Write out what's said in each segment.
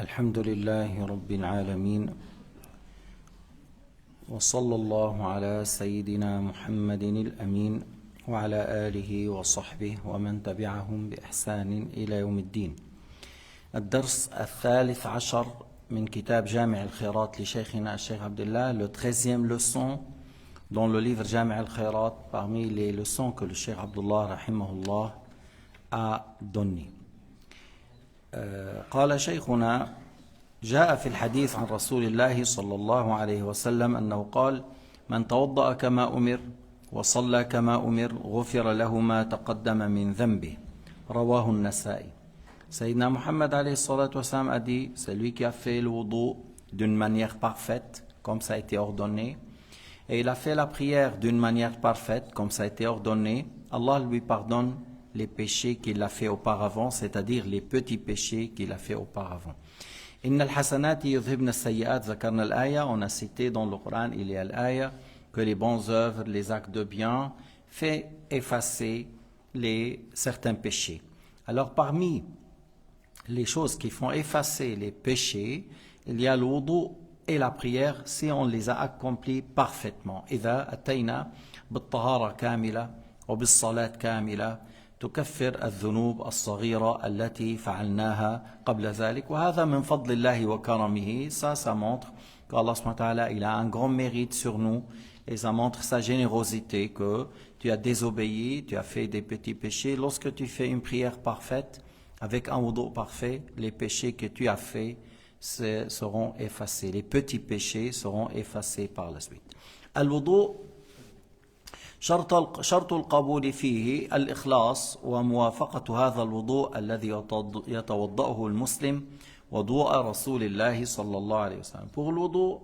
الحمد لله رب العالمين وصلى الله على سيدنا محمد الأمين وعلى آله وصحبه ومن تبعهم بإحسان إلى يوم الدين. الدرس 13 من كتاب جامع الخيرات لشيخنا الشيخ عبد الله, le 13e leçon dans le livre جامع الخيرات parmi les leçons que le Cheikh Abdullah rahimahullah a donné. قال شيخنا: جاء في الحديث عن رسول الله صلى الله عليه وسلم أنه قال: من توضأ كما أمر وصلى كما أمر غفر له ما تقدم من ذنبه. رواه النسائي. Sayyidina Muhammad alayhi salatu wassalam a dit: celui qui a fait le wudu d'une manière parfaite comme ça a été ordonné, et il a fait la prière d'une manière parfaite comme ça a été ordonné, Allah lui pardonne les péchés qu'il a fait auparavant, c'est-à-dire les petits péchés qu'il a fait auparavant. Inna al-hasanati yudhibna as-sayyi'at, zakarna al-aya, on a cité dans le Coran, il y a l'aya que les bonnes œuvres, les actes de bien fait effacer certains péchés. Alors parmi les choses qui font effacer les péchés, il y a le wudu et la prière si on les a accomplis parfaitement. إذا أتينا بالطهارة كاملة وبالصلاة كاملة تكفر الذنوب الصغيرة التي فعلناها قبل ذلك, وهذا من فضل الله وكرمه. Ça montre qu'Allah subhanahu wa ta'ala, il a un grand mérite sur nous, et ça montre sa générosité, que tu as désobéi, tu as fait des petits péchés. Lorsque tu fais une prière parfaite avec un wudu parfait, les péchés que tu as faits seront effacés, les petits péchés seront effacés par la suite. الوضوء شرط القبول فيه الإخلاص وموافقة هذا الوضوء الذي يتوضأه المسلم وضوء رسول الله صلى الله عليه وسلم. Pour le wudu,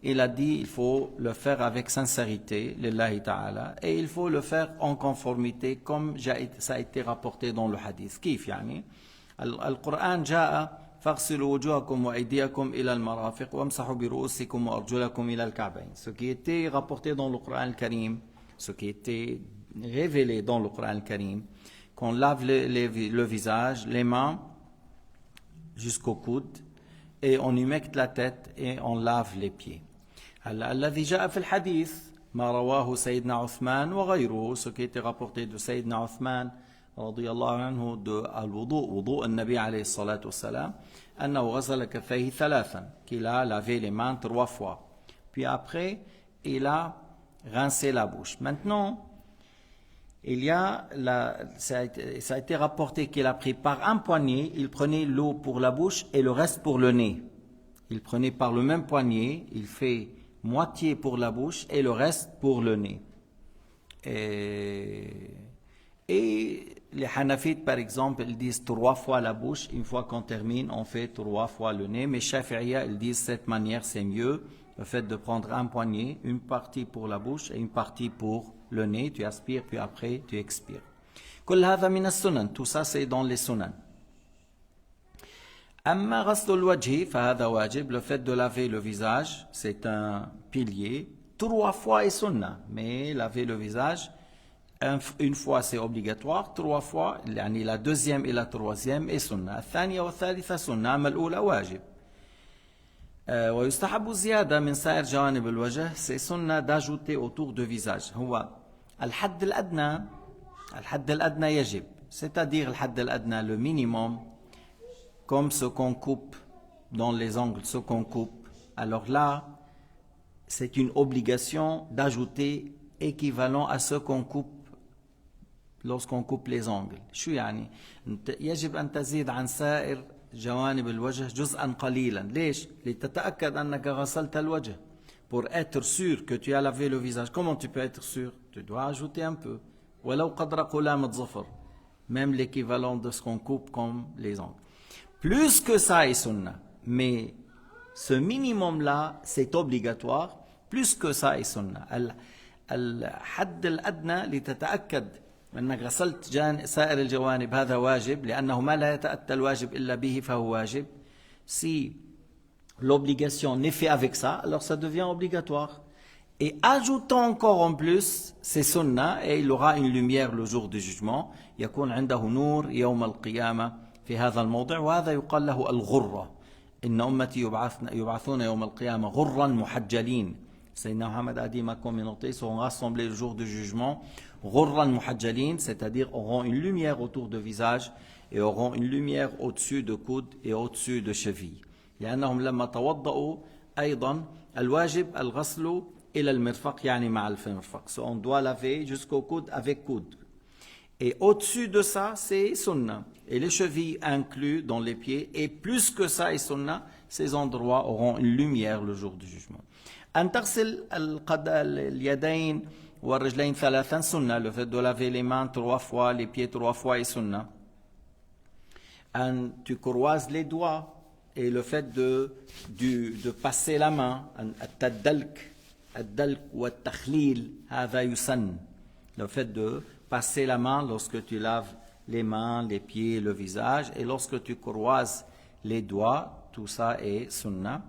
il a dit il faut le faire avec sincérité, lillahi ta'ala, et il faut le faire en conformité comme ça a été rapporté dans le hadith. كيف يعني؟ القرآن جاء فاغسلوا وجوهكم وأيديكم إلى المرافق وامسحوا برؤوسكم وأرجلكم إلى الكعبين. Ce qui était rapporté dans le Coran Karim, ce qui était révélé dans le Coran Karim, qu'on lave le visage, les mains jusqu'au coude, et on humecte la tête et on lave les pieds. الذي جاء في الحديث ما رواه سيدنا عثمان وغيره, ce qui était rapporté de سيدنا عثمان رضي الله عنه de الوضوء, وضوء النبي عليه الصلاة والسلام, أنه غسل كفيه ثلاثا, qu'il a lavé les mains 3 fois, puis après il a rincé la bouche. Maintenant, il y a ça a été rapporté qu'il a pris par un poignet, il prenait l'eau pour la bouche et le reste pour le nez. Il prenait par le même poignet, il fait moitié pour la bouche et le reste pour le nez. Et les Hanafites, par exemple, ils disent 3 fois la bouche. Une fois qu'on termine, on fait 3 fois le nez. Mais Shafi'iyya, ils disent cette manière, c'est mieux. Le fait de prendre un poignet, une partie pour la bouche et une partie pour le nez. Tu aspires, puis après, tu expires. كل هذا من السنن. Tout ça, c'est dans les sunan. أما غسل الوجه فهذا واجب. Le fait de laver le visage, c'est un pilier. 3 fois est sunna. Mais laver le visage, une fois c'est obligatoire, 3 fois, يعني la deuxième et la troisième est sunna. الثانية والثالثة sunna, أما الأولى واجب. ويستحب زيادة من سائر جوانب الوجه, c'est sunna d'ajouter autour du visage. هو الحد الأدنى يجب, c'est-à-dire الحد الأدنى, le minimum, comme ce qu'on coupe dans les angles, ce qu'on coupe. Alors là, c'est une obligation d'ajouter équivalent à ce qu'on coupe lorsqu'on coupe les angles. شو يعني؟ يجب أن تزيد عن سائر جوانب الوجه جزءا قليلا. ليش؟ لتتأكد أنك غسلت الوجه. Pour être sûr que tu as lavé le visage. Comment tu peux être sûr? Tu dois ajouter un peu. ولو قدر قلامة ظفر. Même l'équivalent de ce qu'on coupe comme les angles. Plus que ça est sunna. Mais ce minimum-là, c'est obligatoire. Plus que ça est sunna. الحد الأدنى لتتأكد أنك غسلت سائر الجوانب, هذا واجب, لأنه ما لا يتأتى الواجب إلا به فهو واجب. Si l'obligation n'est faite avec ça, alors ça devient obligatoire. Et ajoutant encore en plus, c'est sunna, et il aura une lumière le jour du jugement. يكون عنده نور يوم القيامة في هذا الموضع, وهذا يقال له الغرة. إن أمتي يبعثون يوم القيامة غرا محجلين. Sayyidina Muhammad a dit ma communauté seront rassemblés le jour du jugement غرا محجلين, c'est-à-dire auront une lumière autour du visage et auront une lumière au-dessus de coude et au-dessus de cheville. لأنهم لما توضأوا أيضا الواجب الغسل إلى المرفق يعني مع المرفق. So on doit laver jusqu'au coude avec coude. Et au-dessus de ça, c'est sunnah. Et les chevilles inclus dans les pieds. Et plus que ça et sunnah, ces endroits auront une lumière le jour du jugement. أن تغسل اليدين والرجلين ثلاثا sunnah. Le fait de laver les mains 3 fois, les pieds 3 fois et sunnah. Tu croises les doigts. Et le fait de passer la main. الدلك والتخليل هذا يسن. Le fait de passer la main lorsque tu laves les mains, les pieds, le visage, et lorsque tu croises les doigts, tout ça est sunnah.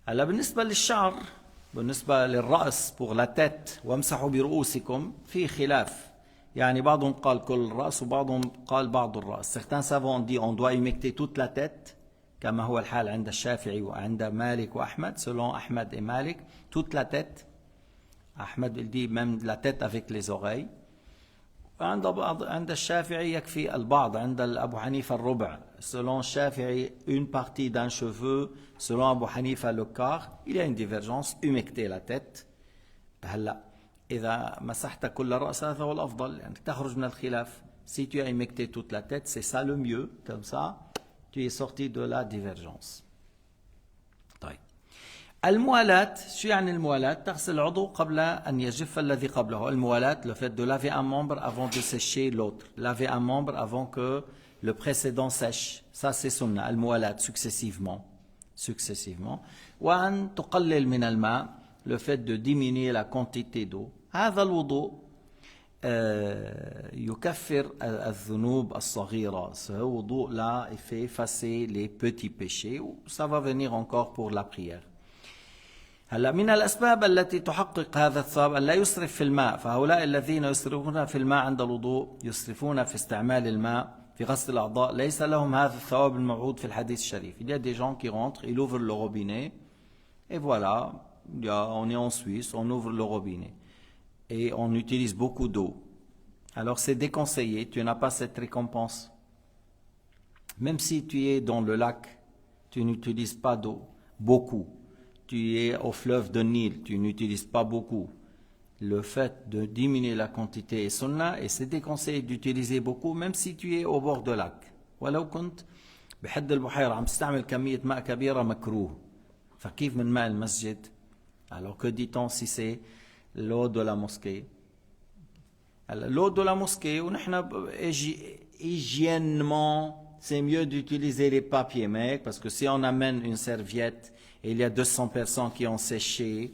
هلا بالنسبة للشعر بالنسبة للرأس pour la tête وامسحوا برؤوسكم في خلاف. يعني بعضهم قال كل الرأس وبعضهم قال بعض الرأس. Certains savants ont dit on doit humecter toute la tête كما هو الحال عند الشافعي وعند مالك وأحمد. Selon Ahmed et Malik, toute la tête. Ahmed il dit même la tête avec les oreilles. عند الشافعي يكفي البعض. عند أبو حنيفة الربع. Selon الشافعي une partie d'un cheveu. Selon Abu Hanifa le quart. Il y a une divergence. Humecter la tête. هلا إذا مسحت كل رأس هذا هو الأفضل يعني تخرج من الخلاف. Si tu as humecté toute la tête, c'est ça le mieux. Comme ça, tu es sorti de la divergence. طيب. الموالاة شو يعني الموالاة؟ تغسل العضو قبل أن يجف الذي قبله. الموالاة, le fait de laver un membre avant de sécher l'autre. Laver un membre avant que le précédent sèche. Ça c'est sunnah. الموالاة successivement. وأن تقلل من الماء. Le fait de diminuer la quantité d'eau. هذا الوضوء يكفر الذنوب الصغيرة. Ce wudu-là, il fait effacer les petits péchés. Ça va venir encore pour la prière. هلا من الأسباب التي تحقق هذا الثواب أن لا يسرف في الماء. فهؤلاء الذين يسرفون في الماء عند الوضوء يسرفون في استعمال الماء في غسل الأعضاء ليس لهم هذا الثواب الموعود في الحديث الشريف. Il y a des gens qui rentrent, ils ouvrent le robinet et voilà, on est en Suisse, on ouvre le robinet et on utilise beaucoup d'eau. Alors c'est déconseillé, tu n'as pas cette récompense. Même si tu es dans le lac, tu n'utilises pas d'eau, beaucoup. Tu es au fleuve de Nil, tu n'utilises pas beaucoup. Le fait de diminuer la quantité est sunnah et c'est déconseillé d'utiliser beaucoup même si tu es au bord de lac. ولو كنت بحد البحيرة عم تستعمل كمية ماء كبيرة مكروه. فكيف من ماء المسجد؟ Alors que dit-on si c'est l'eau de la mosquée? L'eau de la mosquée, hygiéniquement, c'est mieux d'utiliser les papiers mecs parce que si on amène une serviette et il y a 200 personnes qui ont séché,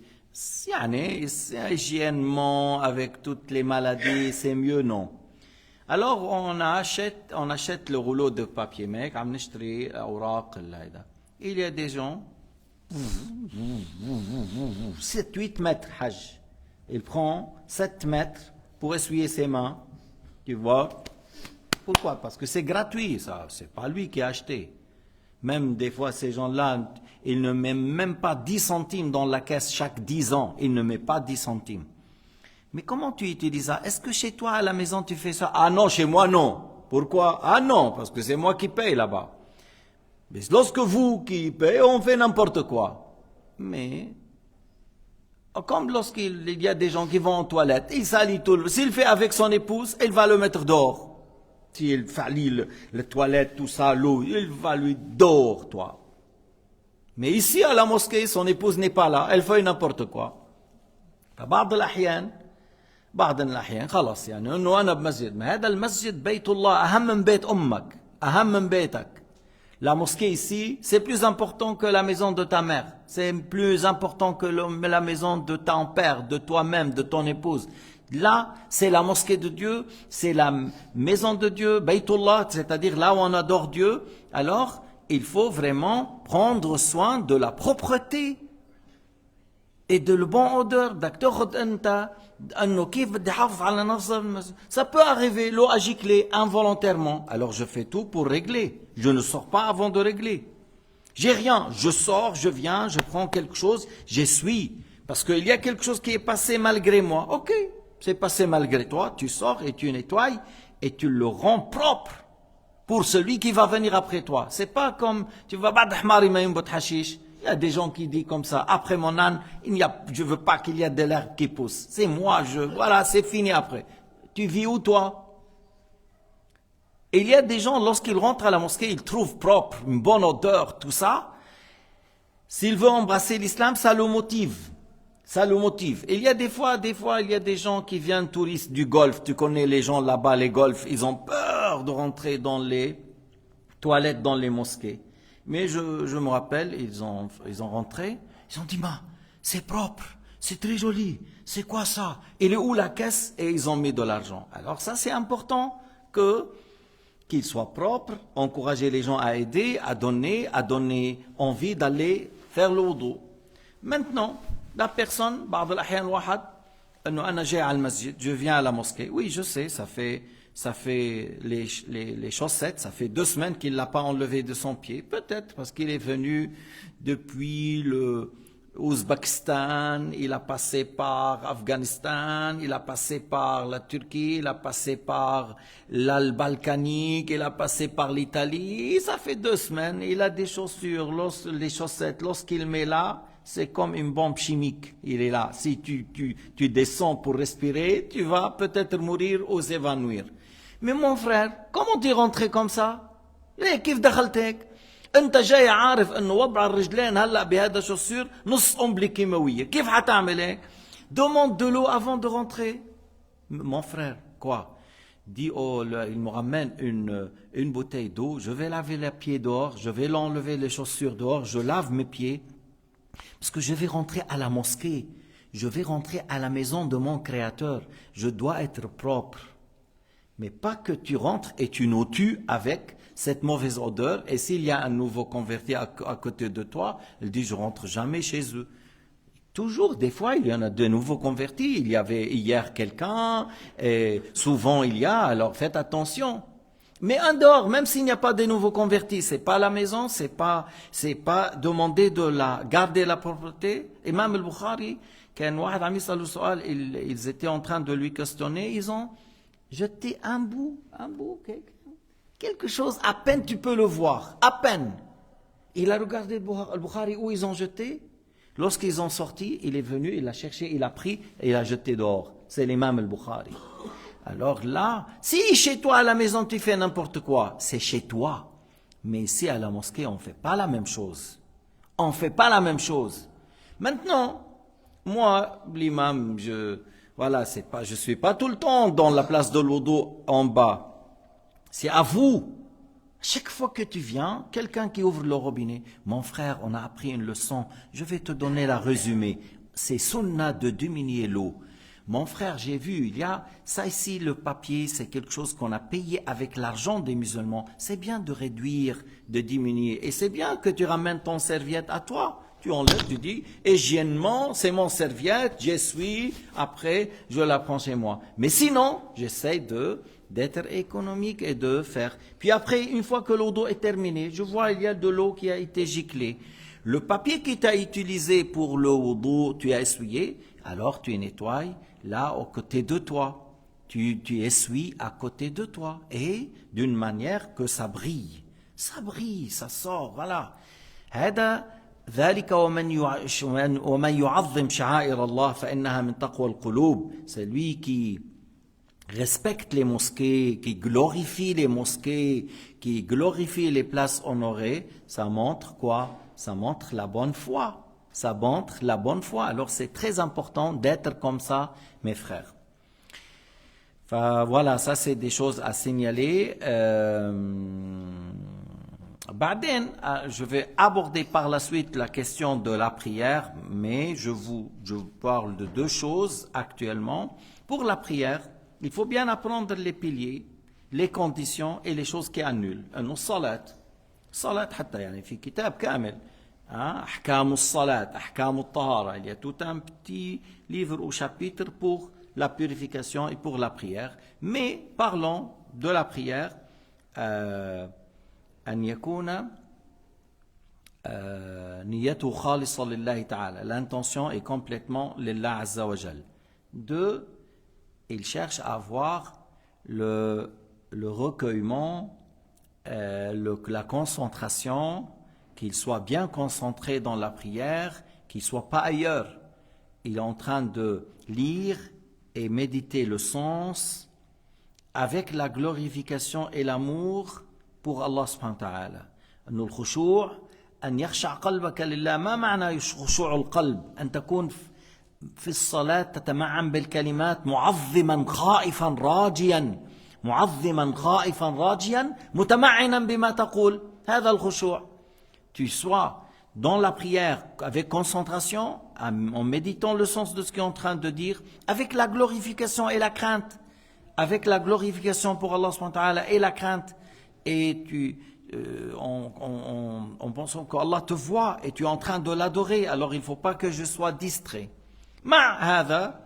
hygiéniquement, avec toutes les maladies, c'est mieux, non. Alors, on achète le rouleau de papier mec, il y a des gens, 7-8 mètres, hajj. Il prend 7 mètres pour essuyer ses mains, tu vois. Pourquoi? Parce que c'est gratuit, ça. C'est pas lui qui a acheté. Même des fois, ces gens-là, ils ne mettent même pas 10 centimes dans la caisse chaque 10 ans. Ils ne mettent pas 10 centimes. Mais comment tu utilises ça? Est-ce que chez toi, à la maison, tu fais ça? Ah non, chez moi, non. Pourquoi? Ah non, parce que c'est moi qui paye là-bas. Mais lorsque vous qui payez, on fait n'importe quoi. Mais, comme lorsqu'il y a des gens qui vont en toilette, il salit tout. S'il fait avec son épouse, il va le mettre dehors. S'il salit les toilettes, tout ça, l'eau, il va lui dehors, toi. Mais ici, à la mosquée, son épouse n'est pas là, elle fait n'importe quoi. فبعض الأحيان خلاص يعني إنه أنا بمسجد. ما هذا المسجد بيت الله أهم من بيت أمك، أهم من بيتك. La mosquée ici, c'est plus important que la maison de ta mère. C'est plus important que la maison de ton père, de toi-même, de ton épouse. Là, c'est la mosquée de Dieu, c'est la maison de Dieu, Baytullah, c'est-à-dire là où on adore Dieu. Alors, il faut vraiment prendre soin de la propreté et de le bon odeur. Ça peut arriver, l'eau a giclé involontairement. Alors je fais tout pour régler. Je ne sors pas avant de régler. J'ai rien, je sors, je viens, je prends quelque chose, j'essuie. Parce qu'il y a quelque chose qui est passé malgré moi. Ok, c'est passé malgré toi, tu sors et tu nettoies et tu le rends propre pour celui qui va venir après toi. C'est pas comme, tu vas hashish. Il y a des gens qui disent comme ça, après mon âne, je veux pas qu'il y ait de l'herbe qui pousse. C'est moi, voilà, c'est fini après. Tu vis où toi? Et il y a des gens, lorsqu'ils rentrent à la mosquée, ils trouvent propre, une bonne odeur, tout ça. S'il veut embrasser l'islam, ça le motive. Ça le motive. Et il y a des fois, il y a des gens qui viennent touristes du Golfe. Tu connais les gens là-bas, les Golfes, ils ont peur de rentrer dans les toilettes, dans les mosquées. Mais je me rappelle, ils ont rentré, ils ont dit, c'est propre, c'est très joli, c'est quoi ça? Il est où la caisse? Et ils ont mis de l'argent. Alors ça, c'est important qu'il soit propre, encourager les gens à aider, à donner envie d'aller faire le wudu. Maintenant, la personne, je viens à la mosquée. Oui, je sais, ça fait les chaussettes, ça fait 2 semaines qu'il ne l'a pas enlevé de son pied. Peut-être parce qu'il est venu depuis le Ouzbékistan, il a passé par Afghanistan, il a passé par la Turquie, il a passé par l'Albalkanique, il a passé par l'Italie. Ça fait 2 semaines, il a des chaussures, les chaussettes, lorsqu'il met là, c'est comme une bombe chimique, il est là. Si tu descends pour respirer, tu vas peut-être mourir ou s'évanouir. Mais mon frère, comment tu es rentré comme ça? كيف دخلت انت جاي عارف انه وضع الرجلين هلا بهذا شوسور نص قنبله كيماويه، كيف حتعمل هيك؟ Demande de l'eau avant de rentrer. Mon frère, quoi? Dit, il me ramène une bouteille d'eau, je vais laver les pieds dehors, je vais l'enlever les chaussures dehors, je lave mes pieds, parce que je vais rentrer à la mosquée, je vais rentrer à la maison de mon Créateur, je dois être propre. Mais pas que tu rentres et tu nous tues avec cette mauvaise odeur, et s'il y a un nouveau converti à côté de toi, il dit, je rentre jamais chez eux. Toujours, des fois, il y en a de nouveaux convertis. Il y avait hier quelqu'un, et souvent il y a, alors faites attention. Mais en dehors, même s'il n'y a pas de nouveaux convertis, c'est pas la maison, c'est pas demander de garder la propreté. Imam al-Bukhari, ils étaient en train de lui questionner, ils ont jeté un bout, quelque chose, à peine tu peux le voir, à peine. Il a regardé le Bukhari où ils ont jeté. Lorsqu'ils ont sorti, il est venu, il l'a cherché, il a pris et il a jeté dehors. C'est l'imam al-Bukhari. Alors là, si chez toi à la maison tu fais n'importe quoi, c'est chez toi. Mais ici à la mosquée, on ne fait pas la même chose. On ne fait pas la même chose. Maintenant, moi, l'imam, je suis pas tout le temps dans la place de l'Odo en bas. C'est à vous. Chaque fois que tu viens, quelqu'un qui ouvre le robinet, mon frère, on a appris une leçon, je vais te donner la résumé. C'est sunnah de diminuer l'eau. Mon frère, j'ai vu, il y a ça ici, le papier, c'est quelque chose qu'on a payé avec l'argent des musulmans. C'est bien de réduire, de diminuer. Et c'est bien que tu ramènes ton serviette à toi. Tu enlèves, tu dis, hygiènement, c'est mon serviette, j'essuie, après, je la prends chez moi. Mais sinon, j'essaie d'être économique et de faire. Puis après, une fois que l'eau d'eau est terminée, je vois il y a de l'eau qui a été giclée. Le papier qui t'a utilisé pour le wudu, tu as essuyé, alors tu nettoies là, aux côtés de toi. Tu essuies à côté de toi. Et d'une manière que ça brille. Ça brille, ça sort, voilà. ذلك ومن يعظم شعائر الله فإنها من تقوى القلوب. C'est lui qui respecte les mosquées, qui glorifie les mosquées, qui glorifie les places honorées, ça montre quoi? Ça montre la bonne foi. Ça montre la bonne foi. Alors c'est très important d'être comme ça, mes frères. Enfin, voilà, ça c'est des choses à signaler. Je vais aborder par la suite la question de la prière, mais je vous parle de 2 choses actuellement. Pour la prière, il faut bien apprendre les piliers, les conditions et les choses qui annulent. الصلاة حتى يعني في كتاب كامل أحكام الصلاة أحكام الطهارة. Il y a tout un petit livre ou chapitre pour la purification et pour la prière. Mais parlons de la prière. أن يكون niyatu khalisa lillahi ta'ala. L'intention est complètement lillah azza wa jal. 2, il cherche à avoir le recueillement, la concentration, qu'il soit bien concentré dans la prière, qu'il ne soit pas ailleurs. Il est en train de lire et méditer le sens avec la glorification et l'amour pour Allah subhanahu wa ta'ala. أن الخشوع أن يخشع قلبك لله. ما معنى خشوع القلب؟ أن تكون في الصلاة تتمعن بالكلمات معظما خائفا راجيا، معظما خائفا راجيا متمعنا بما تقول. هذا الخشوع. Tu sois dans la prière avec concentration, en méditant le sens de ce qu'il est en train de dire, avec la glorification et la crainte, avec la glorification pour Allah subhanahu wa ta'ala et la crainte, et en pensant qu'Allah te voit et tu es en train de l'adorer, alors il ne faut pas que je sois distrait. مع هذا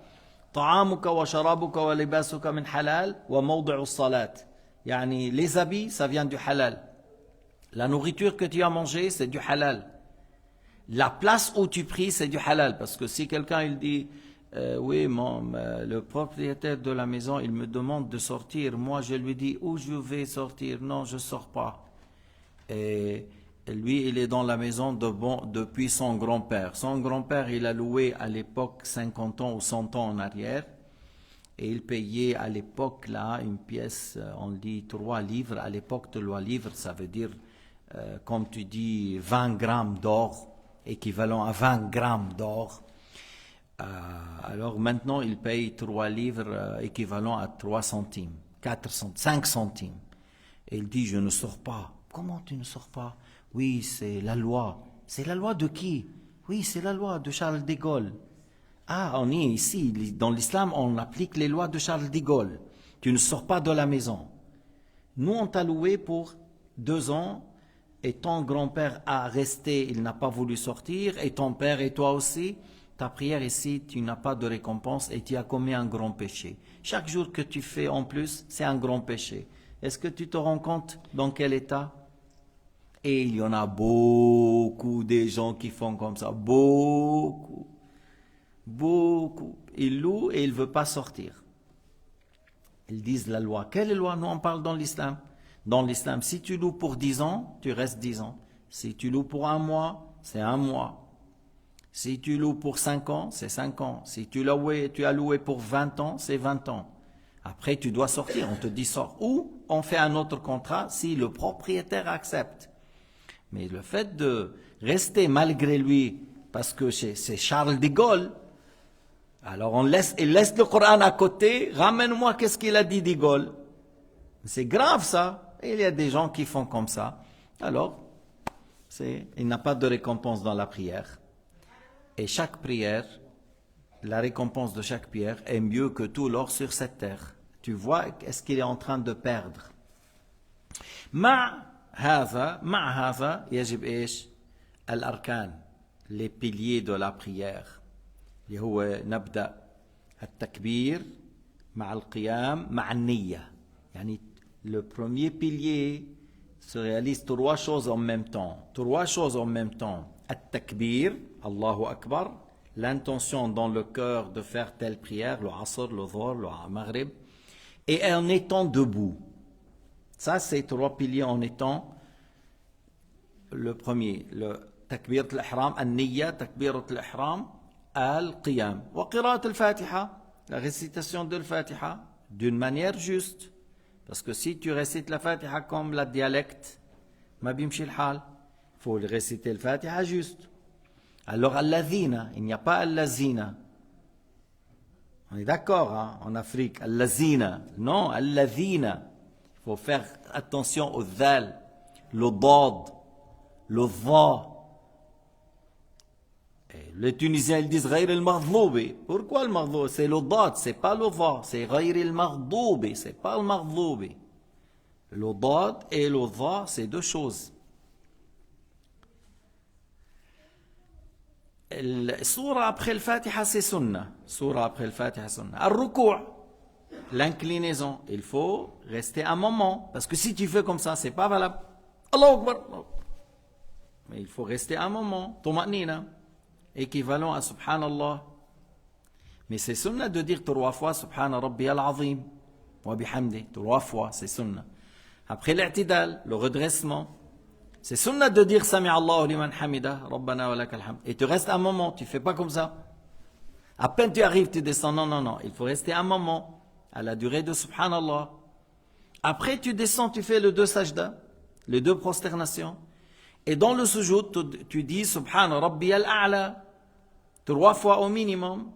طعامك وشرابك ولباسك من حلال وموضع الصلاة. يعني les habits, ça vient du halal. La nourriture que tu as mangée, c'est du halal. La place où tu pries, c'est du halal. Parce que si quelqu'un il dit oui, le propriétaire de la maison, il me demande de sortir. Moi, je lui dis où je vais sortir. Non, je ne sors pas. Et lui, il est dans la maison depuis son grand-père. Son grand-père, il a loué à l'époque 50 ans ou 100 ans en arrière. Et il payait à l'époque, là, une pièce, on dit 3 livres. À l'époque, 3 livres, ça veut dire, comme tu dis, 20 grammes d'or, équivalent à 20 grammes d'or. Alors maintenant, il paye 3 livres équivalent à 3 centimes, 4 centimes, 5 centimes. Et il dit, je ne sors pas. Comment tu ne sors pas? Oui, c'est la loi. C'est la loi de qui? Oui, c'est la loi de Charles de Gaulle. Ah, on est ici, dans l'islam, on applique les lois de Charles de Gaulle. Tu ne sors pas de la maison. Nous, on t'a loué pour 2 ans, et ton grand-père a resté, il n'a pas voulu sortir, et ton père et toi aussi. Ta prière ici, tu n'as pas de récompense et tu as commis un grand péché. Chaque jour que tu fais en plus, c'est un grand péché. Est-ce que tu te rends compte dans quel état? Et il y en a beaucoup des gens qui font comme ça. Beaucoup. Beaucoup. Ils louent et ils ne veulent pas sortir. Ils disent la loi. Quelle loi? Nous, on parle dans l'islam. Dans l'islam, si tu loues pour 10 ans, tu restes 10 ans. Si tu loues pour 1 mois, c'est 1 mois. Si tu loues pour 5 ans, c'est 5 ans. Si tu as loué pour 20 ans, c'est 20 ans. Après, tu dois sortir. On te dit sors. Ou on fait un autre contrat si le propriétaire accepte. Mais le fait de rester malgré lui, parce que c'est Charles de Gaulle, alors il laisse le Coran à côté. Ramène-moi qu'est-ce qu'il a dit de Gaulle. C'est grave ça. Et il y a des gens qui font comme ça. Alors, il n'a pas de récompense dans la prière. Et chaque prière, la récompense de chaque prière est mieux que tout l'or sur cette terre. Tu vois, est-ce qu'il est en train de perdre? مع هذا يجب إيش؟ الأركان, les piliers de la prière. اللي هو نبدأ التكبير مع القيام مع النية. يعني le premier pilier se réalise 3 choses en même temps. 3 choses en même temps. التكبير, Allahu Akbar, l'intention dans le cœur de faire telle prière, le Asr, le Dhuhr, le Maghrib, et en étant debout. Ça, c'est 3 piliers en étant le premier. Le takbirat al-ihram, al-niyya, takbirat al-ihram, al-qiyam. Wa qira'at al-fatiha, la récitation de al-fatiha, d'une manière juste. Parce que si tu récites la fatiha comme la dialecte, ma bimshi al-hal, il faut réciter al-fatiha juste. Alors, al-lazina, il n'y a pas al-lazina. On est d'accord, hein, en Afrique, al-lazina. Non, al-lazina. Il faut faire attention au dhal, le dad, le dha. Les Tunisiens, ils disent غير المغضوب. Pourquoi le maghdoubi? C'est le dad, c'est pas le dha. C'est غير المغضوب, c'est pas le maghdoubi. Le dad et le dha, c'est 2 choses. السورة après le Fatiha, c'est sunnah. Surah après le Fatiha, sunnah. Al-rukou', l'inclinaison. Il faut rester un moment. Parce que si tu fais comme ça, c'est pas valable. Allahu Akbar. Mais il faut rester un moment. Tuma'nina, équivalent à Subhanallah. Mais c'est sunnah de dire 3 fois Subhana Rabbiyal Azim wa bihamdi. 3 fois, c'est sunnah. Après l'i'tidal, le redressement, c'est sunnah de dire Sami Allahu liman hamida, Rabbana wa lakal hamd. Et tu restes un moment, tu ne fais pas comme ça. À peine tu arrives, tu descends. Non, non, non. Il faut rester un moment, à la durée de Subhanallah. Après, tu descends, tu fais le 2 sajda, les 2 prosternations. Et dans le sujoud, tu dis Subhana Rabbiyal A'la, 3 fois au minimum.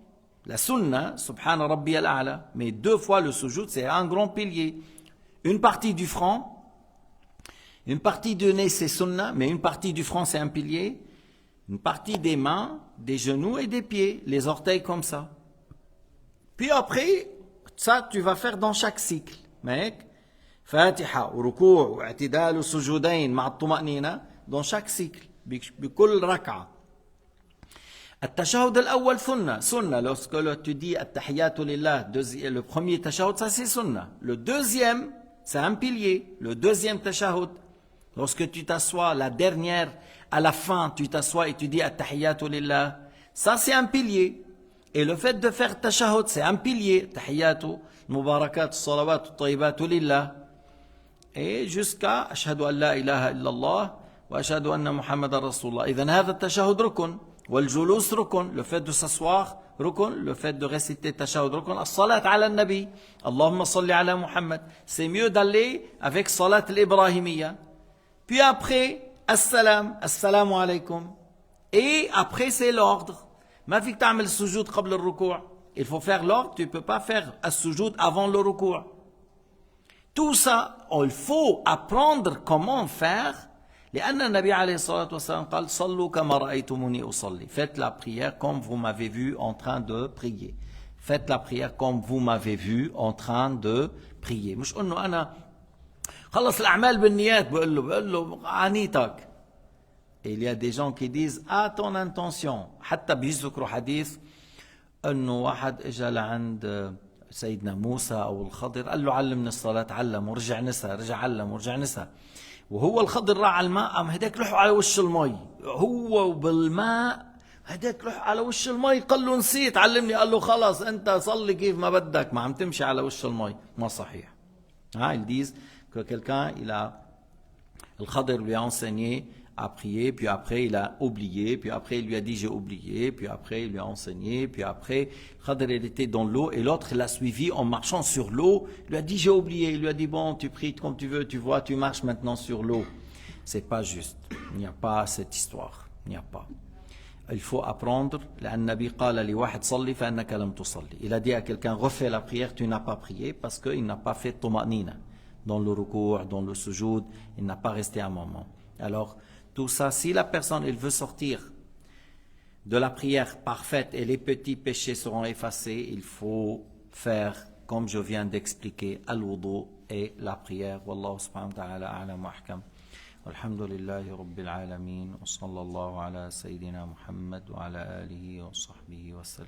La sunna, Subhana Rabbiyal A'la, mais 2 fois le sujoud, c'est un grand pilier. Une partie du front, une partie du nez, c'est sunna, mais une partie du front, c'est un pilier. Une partie des mains, des genoux et des pieds, les orteils comme ça. Puis après, ça, tu vas faire dans chaque cycle. Mec, Fatiha, ruku', i'tidal, sujudain, ma'a tuma'nina, dans chaque cycle, بكل ركعة. التشهد الأول سنة. Lorsque tu dis التحيات لله, le premier tashahhud, ça c'est sunna. Le deuxième, c'est un pilier. Le deuxième tashahhud, lorsque tu t'assois, la dernière, à la fin, tu t'assois et tu dis التحيات لله, ça c'est un pilier. Et le fait de faire tashahhud, c'est un pilier. تحيات مباركات الصلوات الطيبات لله. Et jusqu'à أشهد أن لا إله إلا الله وأشهد أن محمد رسول الله. إذن هذا التشهد ركن. والجلوس ركن, le fait de s'asseoir ركن, le fait de réciter tashahhud ركن. الصلاة على النبي, اللهم صل على محمد. C'est mieux d'aller avec salat al-ibrahimiyya. Puis après, assalamu alaykum. Et après c'est l'ordre. ما فيك تعمل السجود قبل الركوع. Il faut faire l'ordre, tu ne peux pas faire السجود avant le ركوع. Tout ça, il faut apprendre comment faire. لأن النبي عليه الصلاة والسلام قال صلوا كما رأيتموني أصلي. Faites la prière comme vous m'avez vu en train de prier. Faites la prière comme vous m'avez vu en train de prier. مش إنه أنا خلص الأعمال بالنيات بقول له عنيتك. Et il y a des gens qui disent à ton intention. حتى بيذكروا حديث إنه واحد إجا لعند سيدنا موسى أو الخضر قال له علمني الصلاة، علم ورجع نسى، رجع علم ورجع نسى. وهو الخضر راح على الماء، قام هداك لحوا على وش المي، هو بالماء هداك لح على وش المي، قال له نسيت علمني، قال له خلص انت صلي كيف ما بدك، ما عم تمشي على وش المي. ما صحيح. Ils disent que quelqu'un, le Khadr lui a enseigné à prier, puis après il a oublié, puis après il lui a dit j'ai oublié, puis après il lui a enseigné, puis après Khadr il était dans l'eau et l'autre il l'a suivi en marchant sur l'eau, il lui a dit j'ai oublié, il lui a dit bon tu pries comme tu veux, tu vois, tu marches maintenant sur l'eau. C'est pas juste, il n'y a pas cette histoire, il n'y a pas. Il faut apprendre. Il a dit à quelqu'un refais la prière, tu n'as pas prié parce qu'il n'a pas fait tuma'nina dans le ruku', dans le sujoud, il n'a pas resté un moment. Alors tout ça, si la personne elle veut sortir de la prière parfaite et les petits péchés seront effacés, il faut faire comme je viens d'expliquer al-wudu et la prière. Wallahu subhanahu wa ta'ala a'lam wa ahkam. والحمد لله رب العالمين وصلى الله على سيدنا محمد وعلى آله وصحبه وسلم.